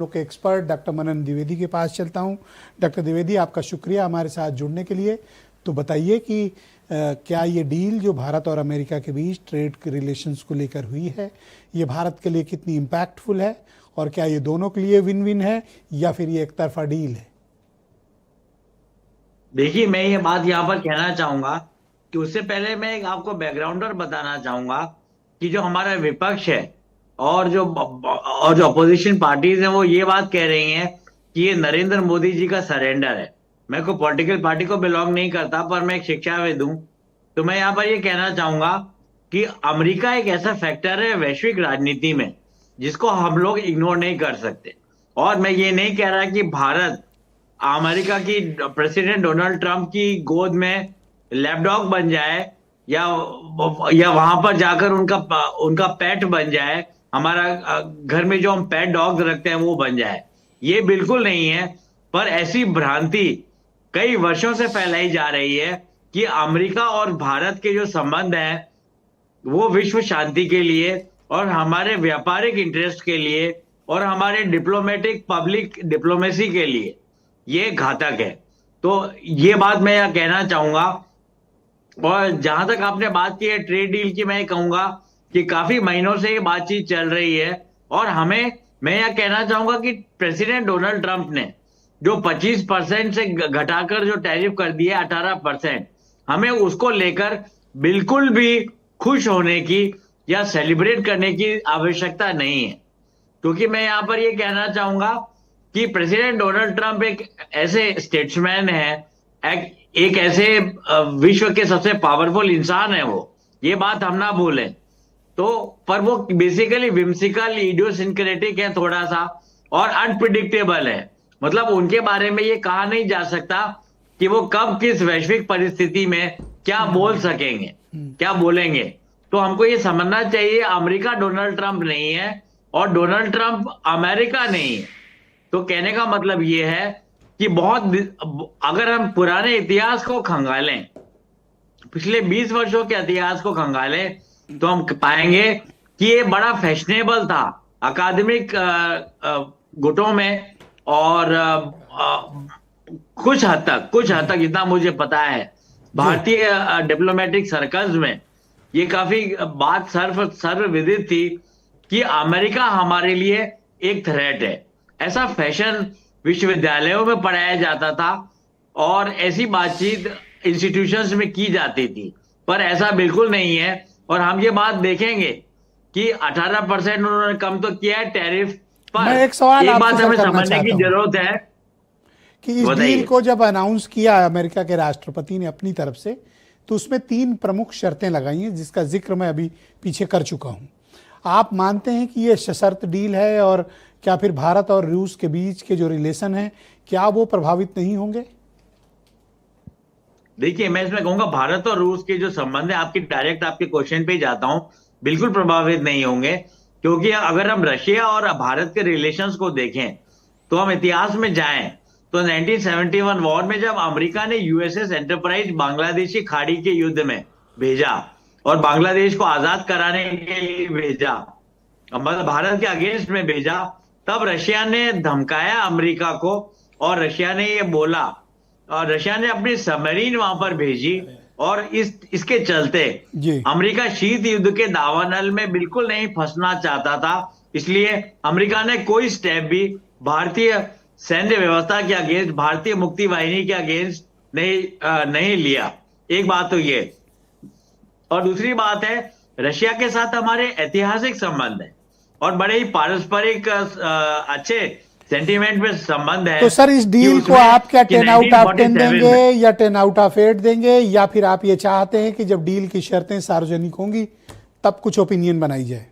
लोग के expert doctor मनन द्विवेदी के पास चलता हूं। डॉक्टर द्विवेदी, आपका शुक्रिया हमारे साथ जुड़ने के लिए। तो बताइए कि क्या ये डील जो भारत और अमेरिका के बीच ट्रेड के रिलेशंस को लेकर हुई है, ये भारत के लिए कितनी इम्पैक्टफुल है और क्या ये दोनों के लिए विन विन है या फिर ये एक तरफा डील है? देखिए, मैं ये बात यहाँ पर कहना चाहूंगा कि उससे पहले मैं एक आपको बैकग्राउंडर बताना चाहूंगा कि जो हमारा विपक्ष है और जो अपोजिशन पार्टीज हैं वो ये बात कह रही हैं कि ये नरेंद्र मोदी जी का सरेंडर है। मैं कोई पॉलिटिकल पार्टी को बिलोंग नहीं करता, पर मैं एक शिक्षाविद हूं, तो मैं यहाँ पर ये कहना चाहूंगा कि अमेरिका एक ऐसा फैक्टर है वैश्विक राजनीति में जिसको हम लोग इग्नोर नहीं कर सकते। और मैं ये नहीं कह रहा कि भारत अमेरिका की प्रेसिडेंट डोनाल्ड ट्रंप की गोद में लैपडॉग बन जाए या वहां पर जाकर उनका उनका पेट बन जाए, हमारा घर में जो हम पेट डॉग्स रखते हैं वो बन जाए। ये बिल्कुल नहीं है। पर ऐसी भ्रांति कई वर्षों से फैलाई जा रही है कि अमेरिका और भारत के जो संबंध हैं वो विश्व शांति के लिए और हमारे व्यापारिक इंटरेस्ट के लिए और हमारे डिप्लोमेटिक पब्लिक डिप्लोमेसी के लिए ये घातक है। तो ये बात मैं यह कहना चाहूंगा। और जहां तक आपने बात की है ट्रेड डील की, मैं ये कहूंगा कि काफी महीनों से ये बातचीत चल रही है और मैं यह कहना चाहूंगा कि प्रेसिडेंट डोनाल्ड ट्रंप ने जो 25% से घटाकर जो टैरिफ कर दिया 18%, हमें उसको लेकर बिल्कुल भी खुश होने की या सेलिब्रेट करने की आवश्यकता नहीं है। क्योंकि मैं यहां पर ये कहना चाहूंगा कि प्रेसिडेंट डोनाल्ड ट्रंप एक ऐसे स्टेट्समैन है, एक ऐसे विश्व के सबसे पावरफुल इंसान है वो, ये बात हम ना भूलें। तो पर वो बेसिकली विम्सिकल इडियोसिंक्रेटिक है थोड़ा सा और अनप्रिडिक्टेबल है। मतलब उनके बारे में ये कहा नहीं जा सकता कि वो कब किस वैश्विक परिस्थिति में क्या बोल सकेंगे, क्या बोलेंगे। तो हमको ये समझना चाहिए अमेरिका डोनाल्ड ट्रंप नहीं है और डोनाल्ड ट्रंप अमेरिका नहीं है। तो कहने का मतलब ये है कि अगर हम पुराने इतिहास को खंगालें, पिछले 20 वर्षों के इतिहास को खंगालें, तो हम पाएंगे कि ये बड़ा फैशनेबल था अकादमिक गुटों में और कुछ हद तक जितना मुझे पता है भारतीय डिप्लोमेटिक सर्कल्स में ये काफी बात सर्वविदित थी कि अमेरिका हमारे लिए एक थ्रेट है। ऐसा फैशन विश्वविद्यालयों में पढ़ाया जाता था और ऐसी बातचीत इंस्टीट्यूशंस में की जाती थी, पर ऐसा बिल्कुल नहीं है। और हम ये बात देखेंगे कि 18% उन्होंने कम तो किया है टैरिफ पर। मैं एक सवाल एक आपसे बात हमें करना समझने की चाहता हूं जरूरत है कि इस डील को जब अनाउंस किया अमेरिका के राष्ट्रपति ने अपनी तरफ से, तो उसमें 3 प्रमुख शर्तें लगाई हैं जिसका जिक्र मैं अभी पीछे कर चुका हूं। आप मानते हैं कि ये सशर्त डील है और क्या फिर भारत और रूस के बीच के जो रिलेशन है क्या वो प्रभावित नहीं होंगे? देखिए, मैं इसमें कहूंगा भारत और रूस के जो संबंध है, आपके क्वेश्चन पे ही जाता हूं, बिल्कुल प्रभावित नहीं होंगे। क्योंकि अगर हम रशिया और भारत के रिलेशंस को देखें तो हम इतिहास में जाएं तो 1971 वॉर में जब अमेरिका ने यूएसएस एंटरप्राइज बांग्लादेशी खाड़ी के युद्ध में भेजा और बांग्लादेश को आजाद कराने के लिए भेजा, मतलब भारत के अगेंस्ट में भेजा, तब रशिया ने धमकाया अमेरिका को और रशिया ने ये बोला और रशिया ने अपनी सबमरीन वहां पर भेजी और इसके चलते अमेरिका शीत युद्ध के दावानल में बिल्कुल नहीं फंसना चाहता था। इसलिए अमेरिका ने कोई स्टेप भी भारतीय सैन्य व्यवस्था के अगेंस्ट, भारतीय मुक्ति वाहिनी के अगेंस्ट नहीं लिया। एक बात तो ये, और दूसरी बात है रशिया के साथ हमारे ऐतिहासिक संबंध है और बड़े ही पारस्परिक अच्छे सेंटीमेंट में संबंध है। तो सर, इस डील को आप क्या 10 आउट ऑफ 10 देंगे या 10 आउट ऑफ 8 देंगे, या फिर आप ये चाहते हैं कि जब डील की शर्तें सार्वजनिक होंगी तब कुछ ओपिनियन बनाई जाए?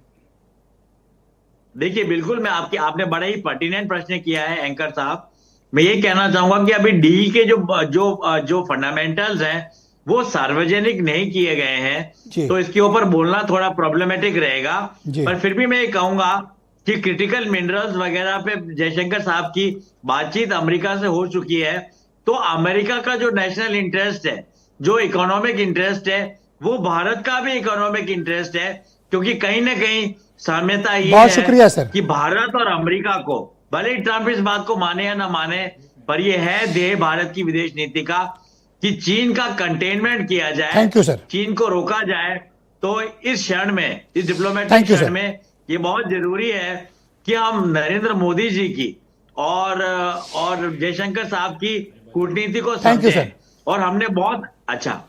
देखिए, बिल्कुल आपने बड़ा ही पर्टिनेंट प्रश्न किया है एंकर साहब। मैं ये कहना चाहूंगा कि अभी डील के जो फंडामेंटल्स हैं वो सार्वजनिक नहीं किए गए हैं, तो इसके ऊपर बोलना थोड़ा प्रॉब्लमेटिक रहेगा। पर फिर भी मैं ये कहूंगा कि क्रिटिकल मिनरल्स वगैरह पे जयशंकर साहब की बातचीत अमेरिका से हो चुकी है। तो अमेरिका का जो नेशनल इंटरेस्ट है, जो इकोनॉमिक इंटरेस्ट है, वो भारत का भी इकोनॉमिक इंटरेस्ट है। क्योंकि कहीं ना कहीं साम्यता ये है शुक्रिया सर कि भारत और अमेरिका को भले ही ट्रंप इस बात को माने या ना माने, पर ये है ध्येय भारत की विदेश नीति का कि चीन का कंटेनमेंट किया जाए, थैंक यू सर। चीन को रोका जाए। तो इस क्षण में, इस डिप्लोमेटिक थैंक यू क्षण सर। में ये बहुत जरूरी है कि हम नरेंद्र मोदी जी की और जयशंकर साहब की कूटनीति को थैंक यू समझें। सर। और हमने बहुत अच्छा